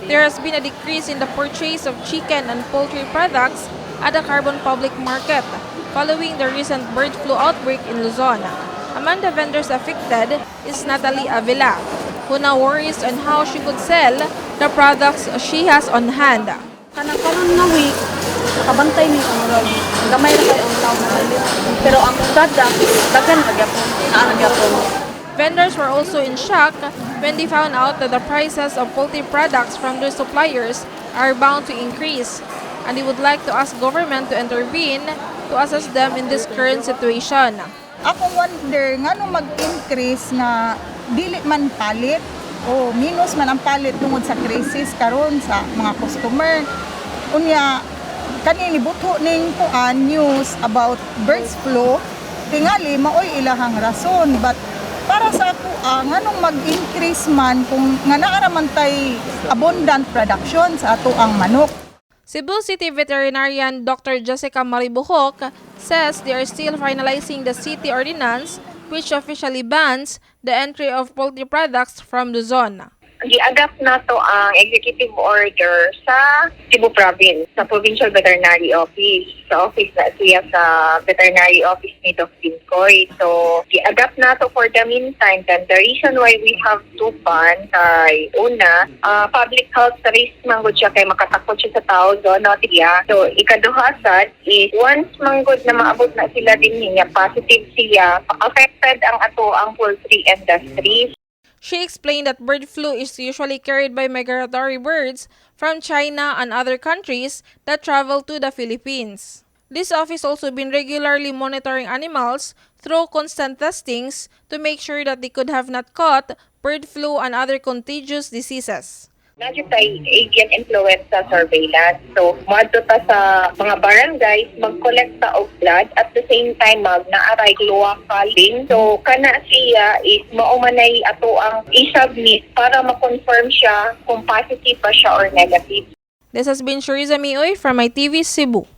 there has been a decrease in the purchase of chicken and poultry products at the Carbon Public Market following the recent bird flu outbreak in Luzon. Among the vendors affected is Natalie Avila, who now worries on how she could sell the products she has on hand. Kanang karon nga week, nakabantay ni ang murag. Gamay ra kay ang tao na. Pero ang product, daghan na gyapon. Naa na gyapon. Vendors were also in shock when they found out that the prices of poultry products from their suppliers are bound to increase, and they would like to ask government to intervene to assist them in this current situation. Ako wonder, ngano mag-increase na dili man palit o minus man ang palit tungod sa krisis karon sa mga customer. Unya, kanini butho ning kuan news about birds flu, tingali maoy ilahang rason. But para sa ako, nganong mag-increase man kung nga naaraman tay abundant production sa ato ang manok. Cebu City Veterinarian Dr. Jessica Maribuhok says they are still finalizing the city ordinance which officially bans the entry of poultry products from Luzon. Gi-adapt na to ang executive order sa Cebu Province, sa Provincial Veterinary Office. Sa office na siya sa Veterinary Office ni Doc Timkoy. So, gi-adapt na to for the meantime. Then the reason why we have to ban ay una, public health risk manggod siya kay makatakot siya sa tao zoonotic. So, ikaduha sad is once manggod na maabot na sila din niya, positive siya, affected ang ato ang poultry industry. She explained that bird flu is usually carried by migratory birds from China and other countries that travel to the Philippines. This office also been regularly monitoring animals through constant testings to make sure that they could have not caught bird flu and other contagious diseases. Medyo tayo avian influenza surveillance. So, madto ta sa mga barangays, mag-collecta of blood at the same time naaray local link. So, kana siya is maumanay ato ang i-submit para ma-confirm siya kung positive ba siya or negative. This has been Sheriza Uy from MyTV Cebu.